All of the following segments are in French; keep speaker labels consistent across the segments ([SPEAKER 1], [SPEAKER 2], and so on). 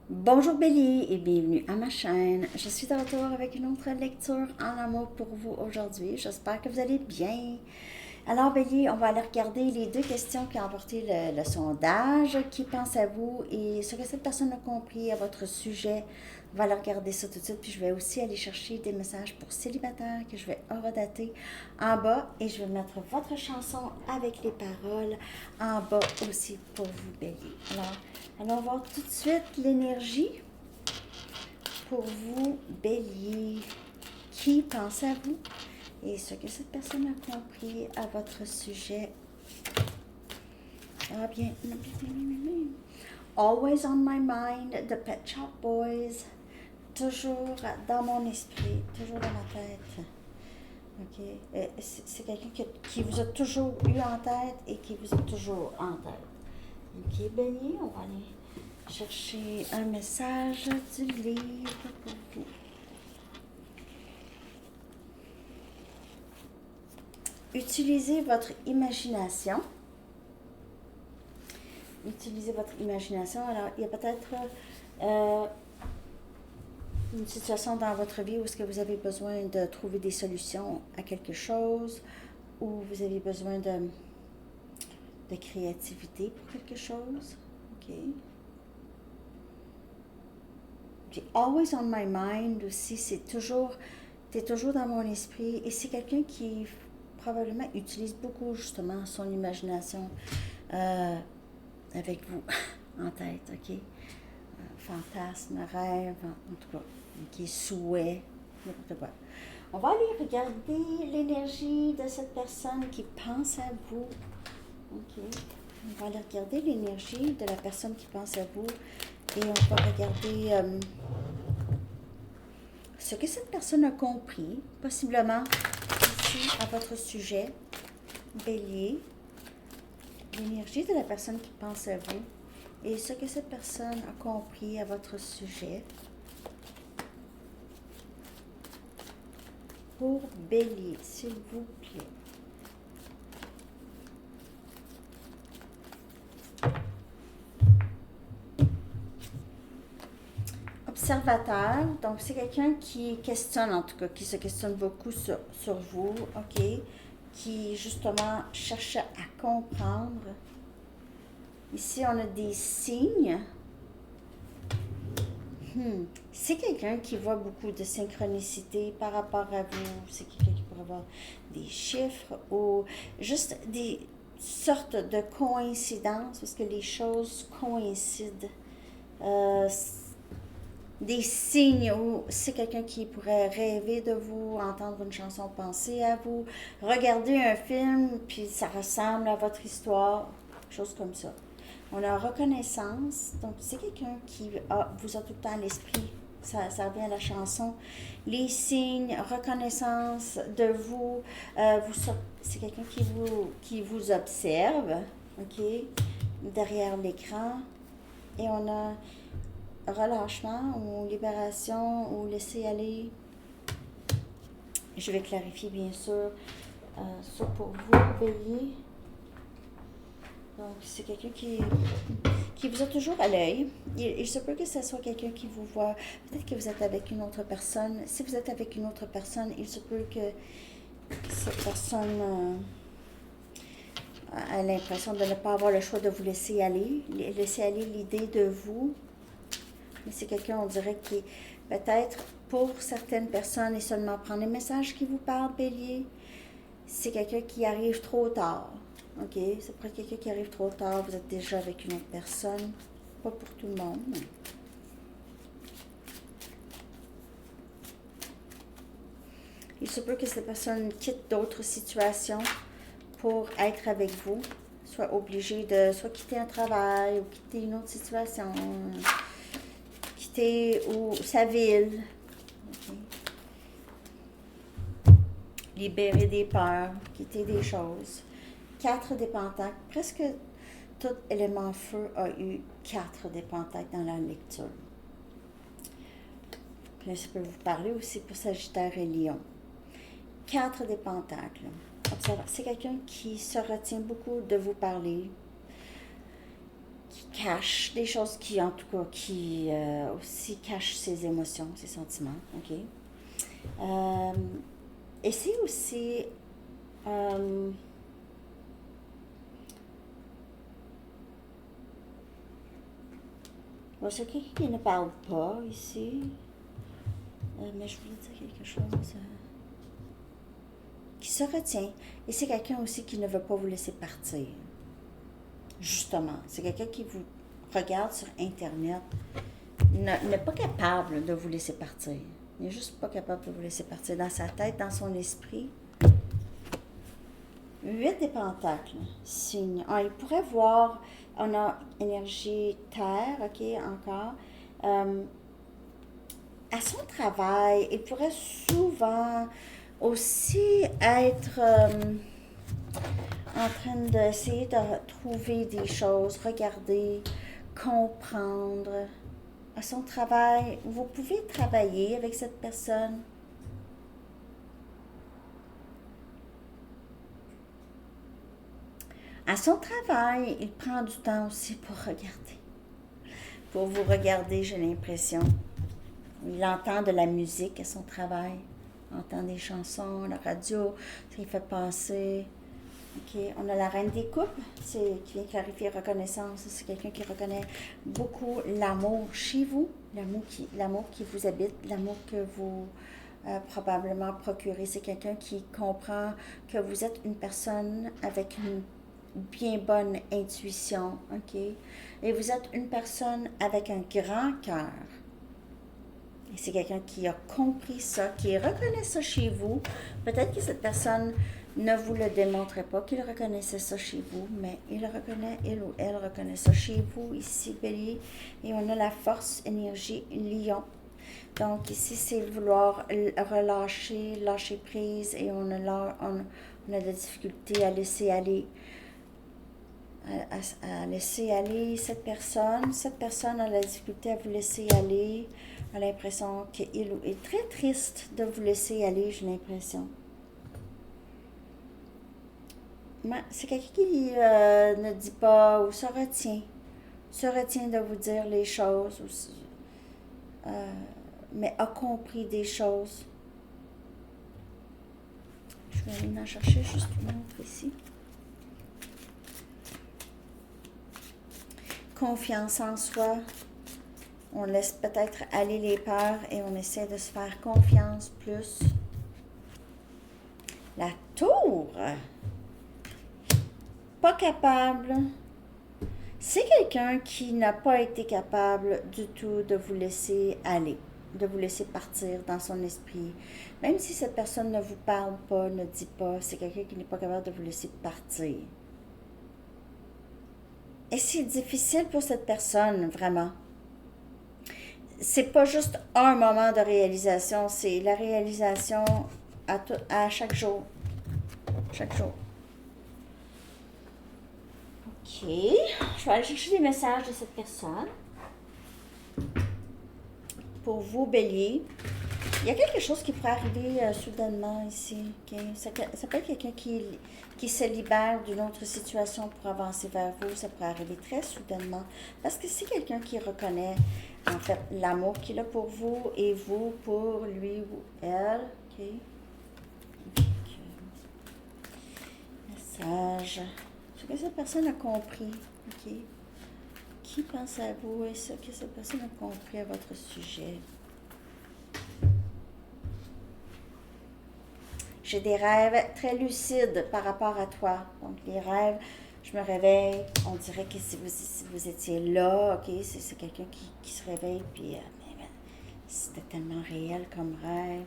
[SPEAKER 1] Bonjour Bélier et bienvenue à ma chaîne. Je suis de retour avec une autre lecture en amour pour vous aujourd'hui. J'espère que vous allez bien. Alors Bélier, on va aller regarder les deux questions qui ont emporté le sondage. Qui pense à vous et ce que cette personne a compris à votre sujet. On va aller regarder ça tout de suite. Puis je vais aussi aller chercher des messages pour célibataires que je vais horodater en bas. Et je vais mettre votre chanson avec les paroles en bas aussi pour vous Bélier. Alors, allons voir tout de suite l'énergie pour vous, Bélier. Qui pense à vous et ce que cette personne a compris à votre sujet. Ah bien. Always on my mind, The Pet Shop Boys. Toujours dans mon esprit, toujours dans ma tête. Ok. C'est quelqu'un qui vous a toujours eu en tête et qui vous a toujours en tête. Ok, Bélier, on va aller chercher un message du livre pour vous. Utilisez votre imagination. Utilisez votre imagination. Alors, il y a peut-être une situation dans votre vie où est-ce que vous avez besoin de trouver des solutions à quelque chose, ou vous avez besoin de créativité pour quelque chose. OK. Puis always on my mind aussi, t'es toujours dans mon esprit, et c'est quelqu'un qui probablement utilise beaucoup justement son imagination avec vous en tête, ok? Fantasme, rêve, en tout cas, ok, souhait, n'importe quoi. On va aller regarder l'énergie de cette personne qui pense à vous, ok? On va aller regarder l'énergie de la personne qui pense à vous et on va regarder ce que cette personne a compris, possiblement ici à votre sujet, Bélier, l'énergie de la personne qui pense à vous et ce que cette personne a compris à votre sujet. Pour Bélier, s'il vous plaît. Observateur, donc c'est quelqu'un qui questionne, en tout cas, qui se questionne beaucoup sur vous, ok, qui justement cherche à comprendre. Ici, on a des signes. C'est quelqu'un qui voit beaucoup de synchronicité par rapport à vous. C'est quelqu'un qui pourrait avoir des chiffres ou juste des sortes de coïncidences parce que les choses coïncident. Des signes où c'est quelqu'un qui pourrait rêver de vous, entendre une chanson, penser à vous, regarder un film, puis ça ressemble à votre histoire, choses comme ça. On a reconnaissance, donc c'est quelqu'un qui vous a tout le temps à l'esprit. Ça revient à la chanson. Les signes, reconnaissance de vous, c'est quelqu'un qui vous observe, ok, derrière l'écran. Et on a relâchement ou libération ou laisser aller. Je vais clarifier bien sûr ça pour vous, Bélier. Donc, c'est quelqu'un qui vous a toujours à l'œil. Il se peut que ce soit quelqu'un qui vous voit. Peut-être que vous êtes avec une autre personne. Si vous êtes avec une autre personne, il se peut que cette personne a l'impression de ne pas avoir le choix de vous laisser aller. Laisser aller l'idée de vous. Mais c'est quelqu'un, on dirait, qui peut-être pour certaines personnes et seulement prendre les messages qui vous parlent, Bélier. C'est quelqu'un qui arrive trop tard. OK? C'est peut-être quelqu'un qui arrive trop tard. Vous êtes déjà avec une autre personne. Pas pour tout le monde. Mais... il se peut que cette personne quitte d'autres situations pour être avec vous. Soit obligée de soit quitter un travail ou quitter une autre situation. Quitter sa ville. Okay. Libérer des peurs. Quitter des choses. 4 des pentacles. Presque tout élément feu a eu 4 des pentacles dans la lecture. Puis ça peut vous parler aussi pour Sagittaire et Lion. 4 des pentacles. Observez, c'est quelqu'un qui se retient beaucoup de vous parler. qui cache des choses qui, en tout cas, qui aussi cachent ses émotions, ses sentiments, ok? Et c'est aussi... bon, c'est quelqu'un qui ne parle pas ici, mais je voulais dire quelque chose qui se retient. Et c'est quelqu'un aussi qui ne veut pas vous laisser partir. Justement, c'est quelqu'un qui vous regarde sur Internet, n'est pas capable de vous laisser partir. Il n'est juste pas capable de vous laisser partir dans sa tête, dans son esprit. 8 des pentacles, signe. Ah, il pourrait voir, on a énergie terre, ok, encore. À son travail, il pourrait souvent aussi être en train d'essayer de trouver des choses, regarder, comprendre. À son travail, vous pouvez travailler avec cette personne. À son travail, il prend du temps aussi pour regarder. Pour vous regarder, j'ai l'impression. Il entend de la musique à son travail. Il entend des chansons, la radio, ça lui fait penser. Ok, on a la reine des coupes, qui vient clarifier reconnaissance. C'est quelqu'un qui reconnaît beaucoup l'amour chez vous, l'amour qui vous habite, l'amour que vous probablement procurez. C'est quelqu'un qui comprend que vous êtes une personne avec une bien bonne intuition, ok? Et vous êtes une personne avec un grand cœur. Et c'est quelqu'un qui a compris ça, qui reconnaît ça chez vous. Peut-être que cette personne ne vous le démontrait pas qu'il reconnaissait ça chez vous, mais il ou elle reconnaît ça chez vous, ici, Bélier. Et on a la force, énergie, lion. Donc ici, c'est vouloir lâcher prise, et on a de la difficulté à laisser aller. À laisser aller cette personne. Cette personne a la difficulté à vous laisser aller. A l'impression qu'il est très triste de vous laisser aller, j'ai l'impression. C'est quelqu'un qui ne dit pas ou se retient de vous dire les choses, mais a compris des choses. Je vais aller en chercher juste une autre ici. Confiance en soi. On laisse peut-être aller les peurs et on essaie de se faire confiance plus. La tour. Pas capable. C'est quelqu'un qui n'a pas été capable du tout de vous laisser aller, de vous laisser partir dans son esprit. Même si cette personne ne vous parle pas, ne dit pas, c'est quelqu'un qui n'est pas capable de vous laisser partir. Et c'est difficile pour cette personne, vraiment. C'est pas juste un moment de réalisation, c'est la réalisation à chaque jour. Chaque jour. Ok. Je vais aller chercher des messages de cette personne. Pour vous, Bélier, il y a quelque chose qui pourrait arriver soudainement ici. Okay? Ça peut être quelqu'un qui se libère d'une autre situation pour avancer vers vous. Ça pourrait arriver très soudainement. Parce que c'est quelqu'un qui reconnaît, en fait, l'amour qu'il a pour vous et vous pour lui ou elle. OK. Message. Ce que cette personne a compris. OK. Qui pense à vous et ce que cette personne a compris à votre sujet. J'ai des rêves très lucides par rapport à toi. Donc, les rêves, je me réveille, on dirait que si vous étiez là, ok, c'est quelqu'un qui se réveille, puis c'était tellement réel comme rêve.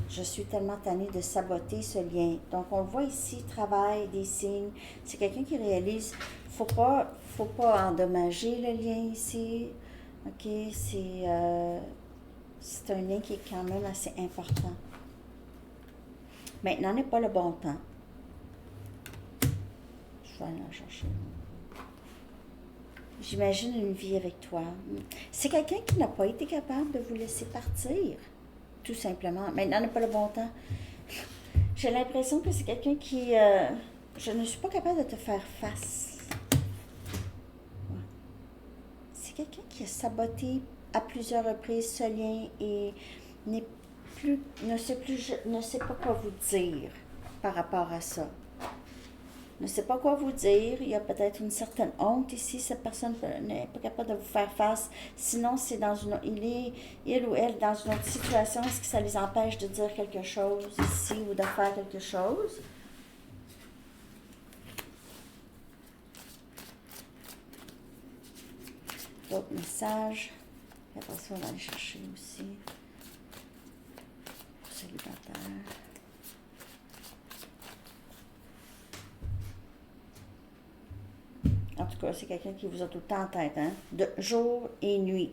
[SPEAKER 1] Je suis tellement tannée de saboter ce lien. Donc, on le voit ici, travail, des signes. C'est quelqu'un qui réalise, faut pas endommager le lien ici. Ok, c'est un lien qui est quand même assez important. Maintenant n'est pas le bon temps. Je vais aller en chercher. J'imagine une vie avec toi. C'est quelqu'un qui n'a pas été capable de vous laisser partir. Tout simplement. Maintenant n'est pas le bon temps. J'ai l'impression que c'est quelqu'un qui... je ne suis pas capable de te faire face. c'est quelqu'un qui a saboté à plusieurs reprises ce lien et n'est ne sait pas quoi vous dire par rapport à ça. Ne sait pas quoi vous dire. Il y a peut-être une certaine honte ici. Cette personne n'est pas capable de vous faire face. Sinon, c'est dans une, il ou elle dans une autre situation. Est-ce que ça les empêche de dire quelque chose ici ou de faire quelque chose? D'autres messages. Et après ça, on va aller chercher aussi. Célibataire. En tout cas, c'est quelqu'un qui vous a tout le temps en tête, hein? De jour et nuit.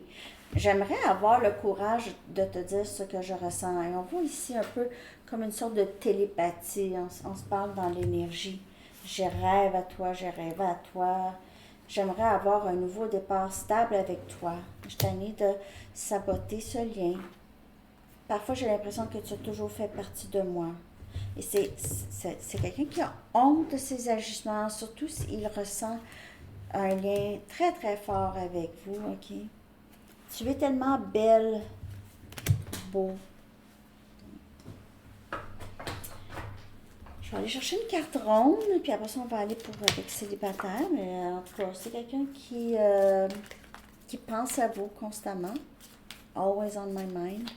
[SPEAKER 1] J'aimerais avoir le courage de te dire ce que je ressens. Et on voit ici un peu comme une sorte de télépathie. On se parle dans l'énergie. Je rêve à toi, je rêve à toi. J'aimerais avoir un nouveau départ stable avec toi. Je t'ennuie de saboter ce lien. Parfois, j'ai l'impression que tu as toujours fait partie de moi. Et c'est quelqu'un qui a honte de ses agissements, surtout s'il ressent un lien très, très fort avec vous, OK? Tu es tellement belle, beau. Je vais aller chercher une carte ronde, puis après ça, on va aller avec célibataire. Mais en tout cas, c'est quelqu'un qui pense à vous constamment. Always on my mind.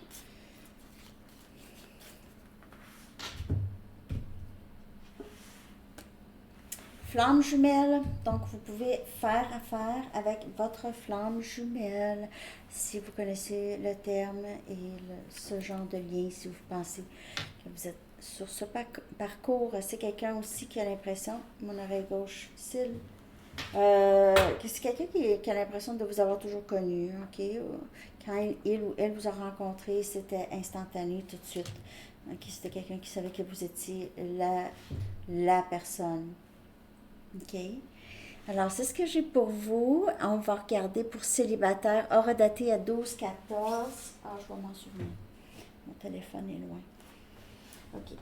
[SPEAKER 1] Flamme jumelle, donc vous pouvez faire affaire avec votre flamme jumelle si vous connaissez le terme et ce genre de lien, si vous pensez que vous êtes sur ce parcours. C'est quelqu'un aussi qui a l'impression, mon oreille gauche, cils, que c'est quelqu'un qui a l'impression de vous avoir toujours connu, ok? Quand il ou elle vous a rencontré, c'était instantané tout de suite. Okay? C'était quelqu'un qui savait que vous étiez la personne. OK. Alors, c'est ce que j'ai pour vous. On va regarder pour célibataire, hors daté à 12-14. Ah, je vais m'en souvenir. Mon téléphone est loin. OK.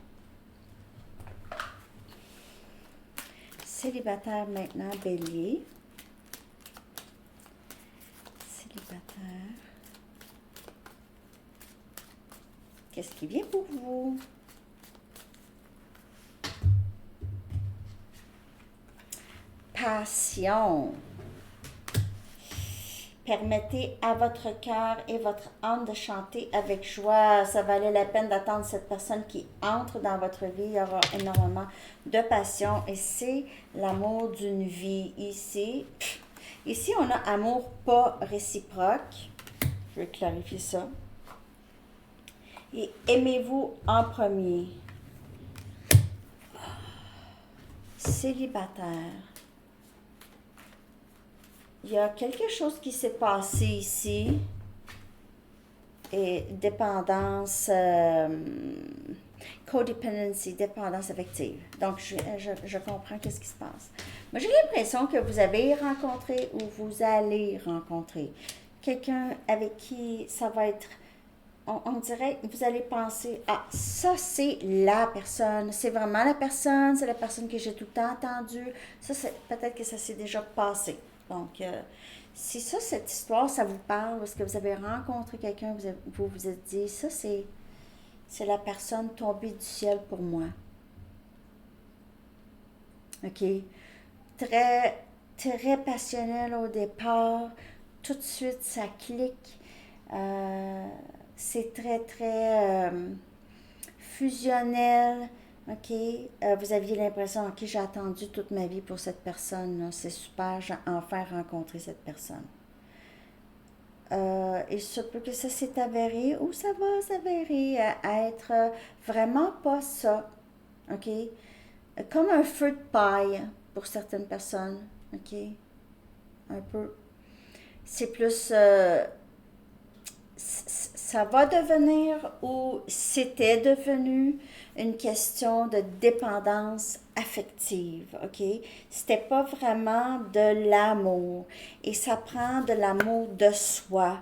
[SPEAKER 1] Célibataire maintenant, bélier. Célibataire. Qu'est-ce qui vient pour vous? Passion. Permettez à votre cœur et votre âme de chanter avec joie. Ça valait la peine d'attendre cette personne qui entre dans votre vie. Il y aura énormément de passion et c'est l'amour d'une vie. Ici, on a amour pas réciproque. Je vais clarifier ça. Et aimez-vous en premier. Célibataire. Il y a quelque chose qui s'est passé ici. Et dépendance, codependency, dépendance affective. Donc, je comprends qu'est-ce qui se passe. Moi, j'ai l'impression que vous avez rencontré ou vous allez rencontrer quelqu'un avec qui ça va être, on dirait, vous allez penser, ah, ça c'est la personne, c'est vraiment la personne, c'est la personne que j'ai tout le temps entendue. Ça, peut-être que ça s'est déjà passé. Donc, si ça, cette histoire, ça vous parle, parce que vous avez rencontré quelqu'un, vous vous êtes dit, ça, c'est la personne tombée du ciel pour moi. OK? Très, très passionnel au départ. Tout de suite, ça clique. C'est très, très fusionnel. OK? Vous aviez l'impression, OK, j'ai attendu toute ma vie pour cette personne. C'est super, j'ai enfin rencontré cette personne. Il se peut que ça s'est avéré ou ça va s'avérer à être vraiment pas ça. OK? Comme un feu de paille pour certaines personnes. OK? Un peu. C'est plus... ça va devenir ou c'était devenu une question de dépendance affective, OK? C'était pas vraiment de l'amour. Et ça prend de l'amour de soi.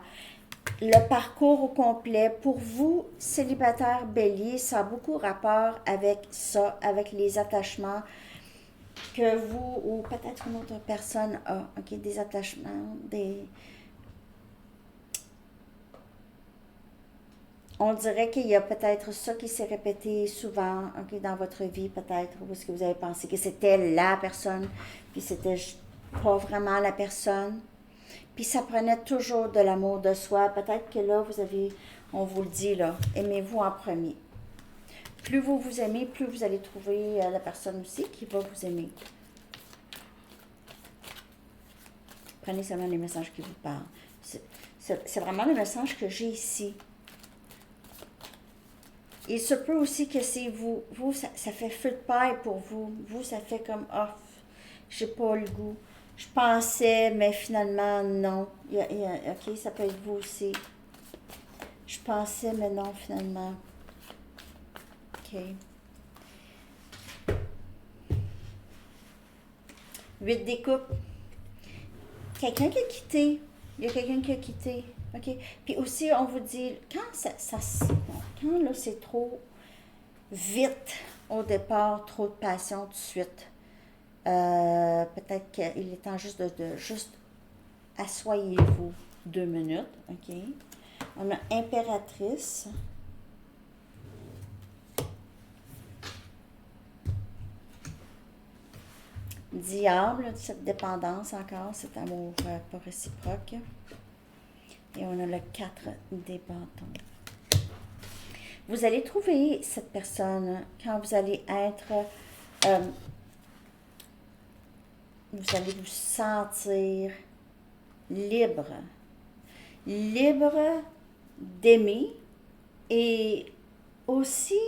[SPEAKER 1] Le parcours au complet, pour vous, célibataire bélier, ça a beaucoup rapport avec ça, avec les attachements que vous ou peut-être une autre personne a, OK? Des attachements, On dirait qu'il y a peut-être ça qui s'est répété souvent, ok, dans votre vie, peut-être, où est-ce que vous avez pensé que c'était la personne, puis c'était pas vraiment la personne. Puis ça prenait toujours de l'amour de soi. Peut-être que là, on vous le dit, là, aimez-vous en premier. Plus vous vous aimez, plus vous allez trouver la personne aussi qui va vous aimer. Prenez seulement les messages qui vous parlent. C'est vraiment le message que j'ai ici. Il se peut aussi que c'est vous. Vous, ça fait feu de paille pour vous. Vous, ça fait comme, oh, j'ai pas le goût. Je pensais, mais finalement, non. Ok, ça peut être vous aussi. Je pensais, mais non, finalement. Ok. 8 des coupes. Quelqu'un qui a quitté. Il y a quelqu'un qui a quitté. OK? Puis aussi, on vous dit, quand là, c'est trop vite au départ, trop de passion tout de suite, peut-être qu'il est temps juste de juste assoyez-vous 2 minutes. OK? On a impératrice. Diable, cette dépendance encore, cet amour pas réciproque. Et on a le 4 des bâtons. Vous allez trouver cette personne quand vous allez être... vous allez vous sentir libre. Libre d'aimer et aussi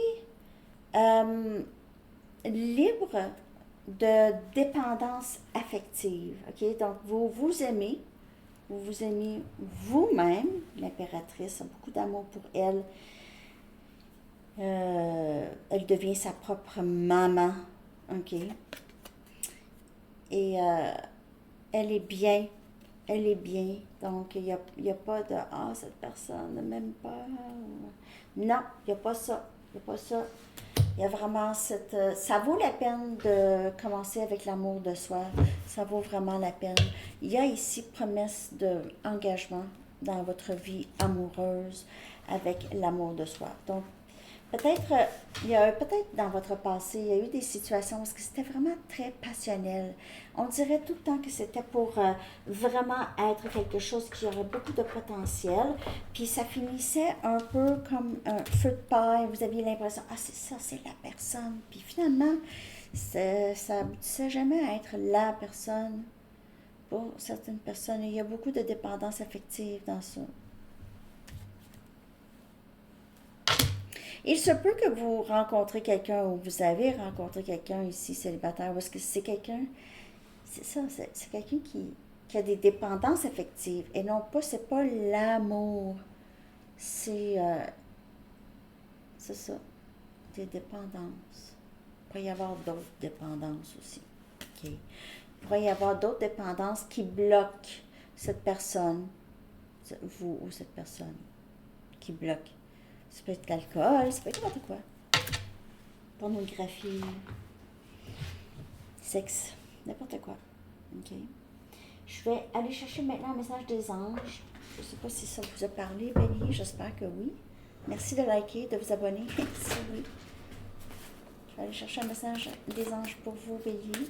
[SPEAKER 1] libre de dépendance affective. OK? Donc, vous vous aimez vous-même. L'impératrice a beaucoup d'amour pour elle. Elle devient sa propre maman. OK? Et elle est bien. Elle est bien. Donc, il n'y a pas de « Ah, cette personne ne m'aime pas. » Non, il n'y a pas ça. Il n'y a pas ça. Il y a vraiment cette... ça vaut la peine de commencer avec l'amour de soi. Ça vaut vraiment la peine. Il y a ici promesse d'engagement dans votre vie amoureuse avec l'amour de soi. Donc, peut-être, peut-être dans votre passé, il y a eu des situations où c'était vraiment très passionnel. On dirait tout le temps que c'était pour vraiment être quelque chose qui aurait beaucoup de potentiel. Puis ça finissait un peu comme un feu de paille. Vous aviez l'impression, ah c'est ça, c'est la personne. Puis finalement, ça aboutissait jamais à être la personne. Pour certaines personnes, il y a beaucoup de dépendance affective dans ça. Il se peut que vous rencontrez quelqu'un ou vous avez rencontré quelqu'un ici célibataire, parce que c'est quelqu'un, c'est ça, c'est quelqu'un qui a des dépendances affectives et non pas, c'est pas l'amour, c'est ça, des dépendances. Il pourrait y avoir d'autres dépendances aussi. OK? Il pourrait y avoir d'autres dépendances qui bloquent cette personne, vous ou cette personne, qui bloquent. Ça peut être l'alcool, ça peut être n'importe quoi. Pornographie, sexe, n'importe quoi. OK? Je vais aller chercher maintenant un message des anges. Je ne sais pas si ça vous a parlé, Bélier. J'espère que oui. Merci de liker, de vous abonner. Si oui. Je vais aller chercher un message des anges pour vous, Bélier.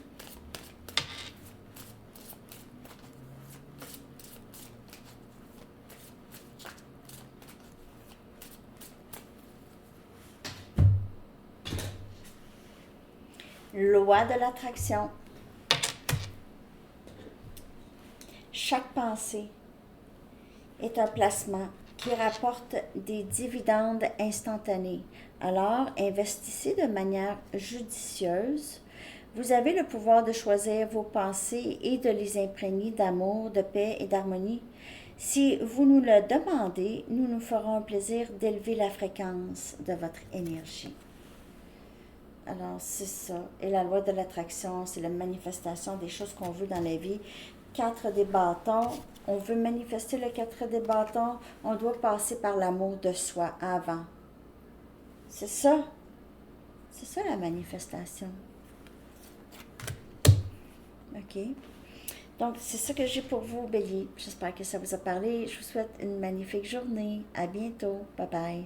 [SPEAKER 1] Loi de l'attraction. Chaque pensée est un placement qui rapporte des dividendes instantanés. Alors, investissez de manière judicieuse. Vous avez le pouvoir de choisir vos pensées et de les imprégner d'amour, de paix et d'harmonie. Si vous nous le demandez, nous nous ferons un plaisir d'élever la fréquence de votre énergie. Alors, c'est ça. Et la loi de l'attraction, c'est la manifestation des choses qu'on veut dans la vie. 4 des bâtons. On veut manifester le 4 des bâtons. On doit passer par l'amour de soi avant. C'est ça. C'est ça la manifestation. OK? Donc, c'est ça que j'ai pour vous, Bélier. J'espère que ça vous a parlé. Je vous souhaite une magnifique journée. À bientôt. Bye bye.